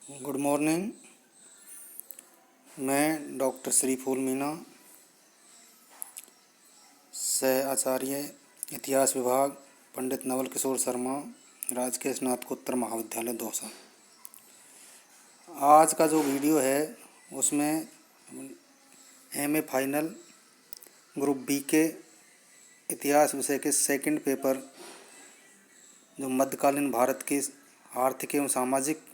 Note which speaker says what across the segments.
Speaker 1: Good morning. मैं doctor Shri फूल मीना, सह आचार्य इतिहास विभाग, पंडित नवल किशोर शर्मा, राजकीय स्नातकोत्तर महाविद्यालय दौसा। आज का जो वीडियो है उसमें एमए फाइनल ग्रुप बी के इतिहास विषय के सेकंड पेपर जो मध्यकालीन भारत की आर्थिक एवं सामाजिक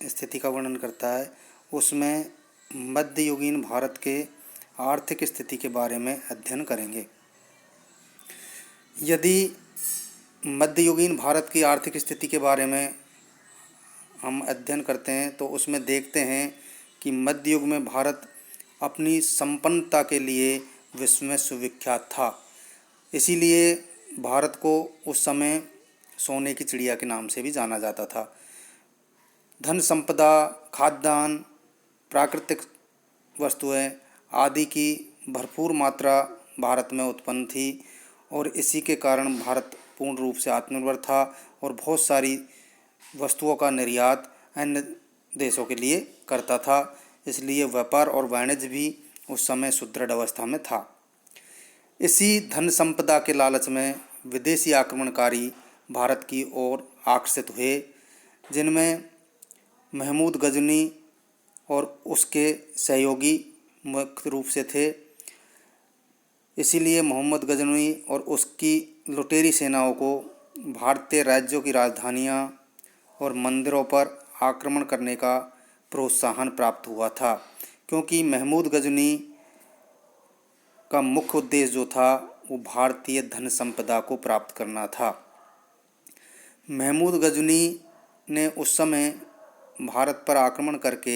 Speaker 1: स्थिति का वर्णन करता है, उसमें मध्ययुगीन भारत के आर्थिक स्थिति के बारे में अध्ययन करेंगे। यदि मध्ययुगीन भारत की आर्थिक स्थिति के बारे में हम अध्ययन करते हैं तो उसमें देखते हैं कि मध्य युग में भारत अपनी संपन्नता के लिए विश्व में सुविख्यात था। इसीलिए भारत को उस समय सोने की चिड़िया के नाम से भी जाना जाता था। धन संपदा, खाद्यान्न, प्राकृतिक वस्तुएं आदि की भरपूर मात्रा भारत में उत्पन्न थी और इसी के कारण भारत पूर्ण रूप से आत्मनिर्भर था और बहुत सारी वस्तुओं का निर्यात अन्य देशों के लिए करता था। इसलिए व्यापार और वाणिज्य भी उस समय सुदृढ़ अवस्था में था। इसी धन संपदा के लालच में विदेशी आक्रमणकारी भारत की ओर आकर्षित हुए, जिनमें महमूद गजनी और उसके सहयोगी मुख्य रूप से थे। इसीलिए मोहम्मद गजनवी और उसकी लुटेरी सेनाओं को भारतीय राज्यों की राजधानियां और मंदिरों पर आक्रमण करने का प्रोत्साहन प्राप्त हुआ था, क्योंकि महमूद गजनी का मुख्य उद्देश्य जो था वो भारतीय धन संपदा को प्राप्त करना था। महमूद गजनी ने उस समय भारत पर आक्रमण करके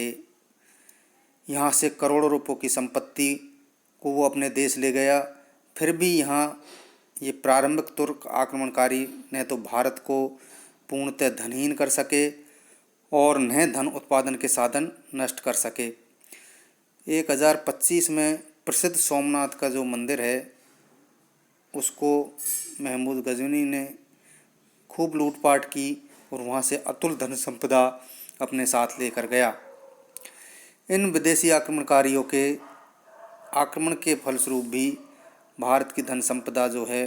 Speaker 1: यहाँ से करोड़ों रुपयों की संपत्ति को वो अपने देश ले गया। फिर भी यहाँ ये प्रारंभिक तुर्क आक्रमणकारी ने तो भारत को पूर्णतः धनहीन कर सके और न धन उत्पादन के साधन नष्ट कर सके। 1025 में प्रसिद्ध सोमनाथ का जो मंदिर है उसको महमूद गजनी ने खूब लूटपाट की और वहाँ से अतुल धन संपदा अपने साथ लेकर गया। इन विदेशी आक्रमणकारियों के आक्रमण के फलस्वरूप भी भारत की धन संपदा जो है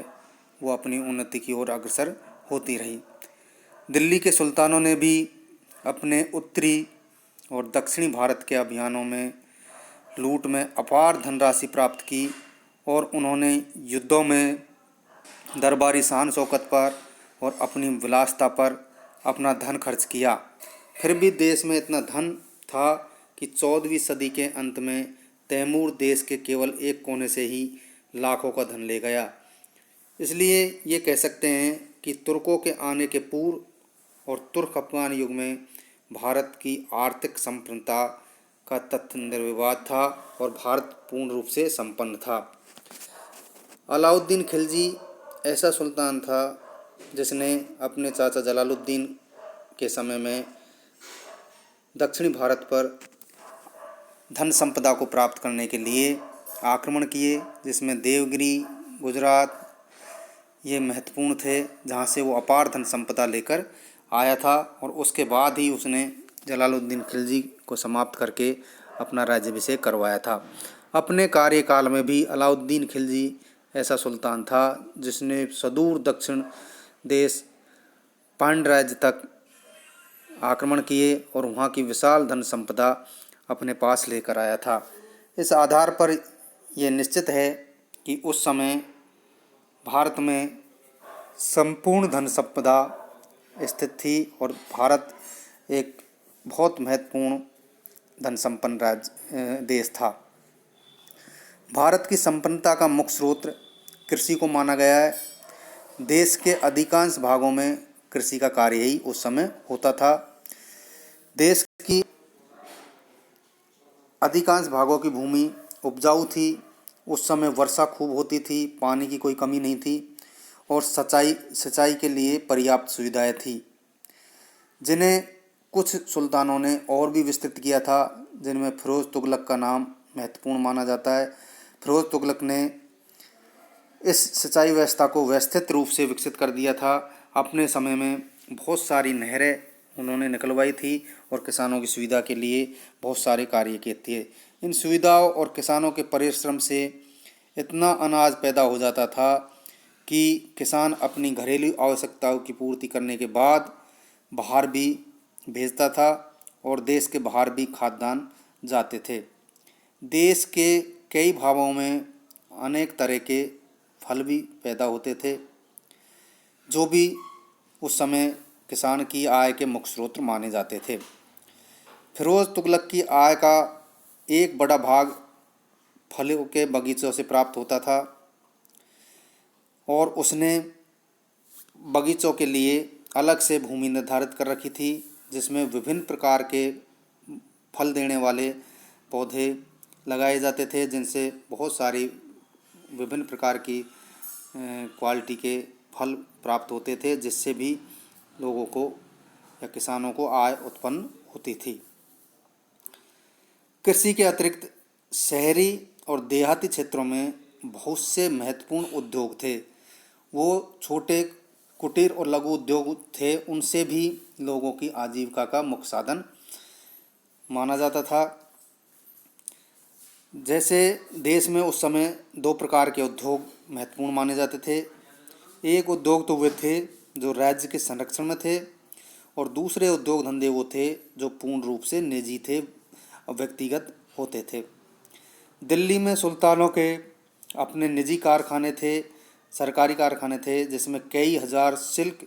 Speaker 1: वो अपनी उन्नति की ओर अग्रसर होती रही। दिल्ली के सुल्तानों ने भी अपने उत्तरी और दक्षिणी भारत के अभियानों में लूट में अपार धनराशि प्राप्त की और उन्होंने युद्धों में दरबारी शान शौकत पर और अपनी विलासिता पर अपना धन खर्च किया। फिर भी देश में इतना धन था कि 14वीं सदी के अंत में तैमूर देश के केवल एक कोने से ही लाखों का धन ले गया। इसलिए ये कह सकते हैं कि तुर्कों के आने के पूर्व और तुर्क अफगान युग में भारत की आर्थिक संपन्नता का तथ्य निर्विवाद था और भारत पूर्ण रूप से संपन्न था। अलाउद्दीन खिलजी ऐसा सुल्तान था जिसने अपने चाचा जलालुद्दीन के समय में दक्षिणी भारत पर धन संपदा को प्राप्त करने के लिए आक्रमण किए, जिसमें देवगिरी, गुजरात ये महत्वपूर्ण थे, जहाँ से वो अपार धन संपदा लेकर आया था और उसके बाद ही उसने जलालुद्दीन खिलजी को समाप्त करके अपना राज्याभिषेक करवाया था। अपने कार्यकाल में भी अलाउद्दीन खिलजी ऐसा सुल्तान था जिसने सुदूर दक्षिण देश पांड्य राज्य तक आक्रमण किए और वहाँ की विशाल धन संपदा अपने पास लेकर आया था। इस आधार पर यह निश्चित है कि उस समय भारत में संपूर्ण धन संपदा स्थित थी और भारत एक बहुत महत्वपूर्ण धन संपन्न देश था। भारत की संपन्नता का मुख्य स्रोत कृषि को माना गया है। देश के अधिकांश भागों में कृषि का कार्य ही उस समय होता था। देश की अधिकांश भागों की भूमि उपजाऊ थी। उस समय वर्षा खूब होती थी, पानी की कोई कमी नहीं थी और सिंचाई के लिए पर्याप्त सुविधाएं थी, जिन्हें कुछ सुल्तानों ने और भी विस्तृत किया था, जिनमें फिरोज तुगलक का नाम महत्वपूर्ण माना जाता है। फिरोज तुगलक ने इस सिंचाई व्यवस्था को व्यवस्थित रूप से विकसित कर दिया था। अपने समय में बहुत सारी नहरें उन्होंने निकलवाई थी और किसानों की सुविधा के लिए बहुत सारे कार्य किए थे। इन सुविधाओं और किसानों के परिश्रम से इतना अनाज पैदा हो जाता था कि किसान अपनी घरेलू आवश्यकताओं की पूर्ति करने के बाद बाहर भी भेजता था और देश के बाहर भी खाद्यान्न जाते थे। देश के कई भागों में अनेक तरह के फल भी पैदा होते थे, जो भी उस समय किसान की आय के मुख्य स्रोत माने जाते थे। फिरोज तुगलक की आय का एक बड़ा भाग फलों के बगीचों से प्राप्त होता था और उसने बगीचों के लिए अलग से भूमि निर्धारित कर रखी थी, जिसमें विभिन्न प्रकार के फल देने वाले पौधे लगाए जाते थे, जिनसे बहुत सारी विभिन्न प्रकार की क्वालिटी के फल प्राप्त होते थे, जिससे भी लोगों को या किसानों को आय उत्पन्न होती थी। कृषि के अतिरिक्त शहरी और देहाती क्षेत्रों में बहुत से महत्वपूर्ण उद्योग थे। वो छोटे कुटीर और लघु उद्योग थे, उनसे भी लोगों की आजीविका का मुख्य साधन माना जाता था। जैसे देश में उस समय दो प्रकार के उद्योग महत्वपूर्ण माने जाते थे। एक उद्योग तो वे थे जो राज्य के संरक्षण में थे, और दूसरे उद्योग धंधे वो थे जो पूर्ण रूप से निजी थे और व्यक्तिगत होते थे। दिल्ली में सुल्तानों के अपने निजी कारखाने थे, सरकारी कारखाने थे, जिसमें कई हजार सिल्क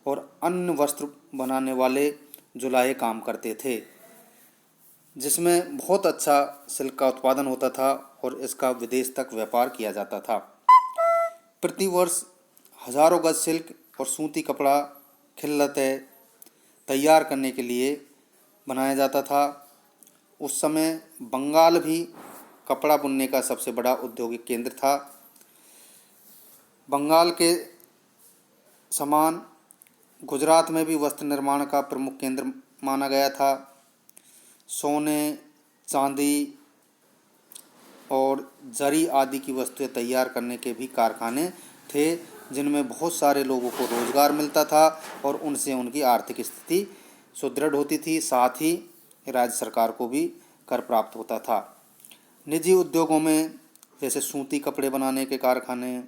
Speaker 1: और अन्य वस्त्र बनाने वाले जुलाहे काम करते थे, जिसमें बहुत अच्छा सिल्क का उत्पादन होता था और इसका विदेश तक व्यापार किया जाता था। प्रतिवर्ष हजारों गज सिल्क और सूती कपड़ा खिल्लतें तैयार करने के लिए बनाया जाता था। उस समय बंगाल भी कपड़ा बुनने का सबसे बड़ा औद्योगिक केंद्र था। बंगाल के समान गुजरात में भी वस्त्र निर्माण का प्रमुख केंद्र माना गया था। सोने, चांदी और जरी आदि की वस्तुएं तैयार करने के भी कारखाने थे, जिनमें बहुत सारे लोगों को रोजगार मिलता था और उनसे उनकी आर्थिक स्थिति सुदृढ़ होती थी। साथ ही राज्य सरकार को भी कर प्राप्त होता था। निजी उद्योगों में जैसे सूती कपड़े बनाने के कारखाने,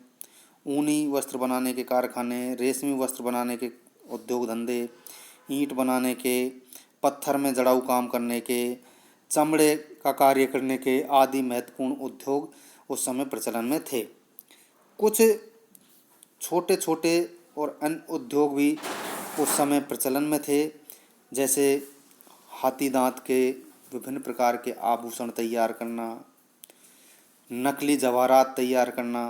Speaker 1: ऊनी वस्त्र बनाने के कारखाने, रेशमी वस्त्र बनाने के उद्योग धंधे, ईंट बनाने के, पत्थर में जड़ाऊ काम करने के, चमड़े का कार्य करने के आदि महत्वपूर्ण उद्योग उस समय प्रचलन में थे। कुछ छोटे छोटे और अन्य उद्योग भी उस समय प्रचलन में थे, जैसे हाथी दांत के विभिन्न प्रकार के आभूषण तैयार करना, नकली जवाहरात तैयार करना,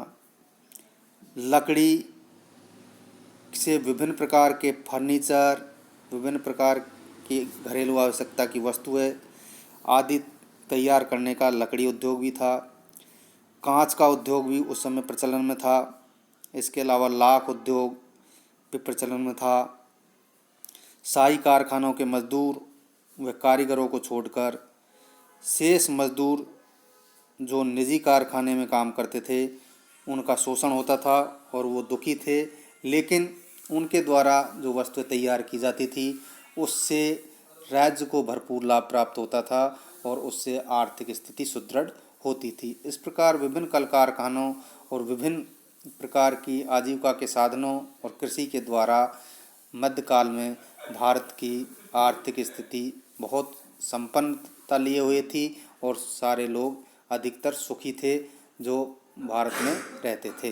Speaker 1: लकड़ी से विभिन्न प्रकार के फर्नीचर, विभिन्न प्रकार की घरेलू आवश्यकता की वस्तुएं आदि तैयार करने का लकड़ी उद्योग भी था। कांच का उद्योग भी उस समय प्रचलन में था। इसके अलावा लाख उद्योग भी प्रचलन में था। शाही कारखानों के मजदूर व कारीगरों को छोड़कर शेष मजदूर जो निजी कारखाने में काम करते थे, उनका शोषण होता था और वो दुखी थे, लेकिन उनके द्वारा जो वस्तुएं तैयार की जाती थी उससे राज्य को भरपूर लाभ प्राप्त होता था और उससे आर्थिक स्थिति सुदृढ़ होती थी। इस प्रकार विभिन्न कल कारखानों और विभिन्न प्रकार की आजीविका के साधनों और कृषि के द्वारा मध्यकाल में भारत की आर्थिक स्थिति बहुत संपन्नता लिए हुए थी और सारे लोग अधिकतर सुखी थे जो भारत में रहते थे।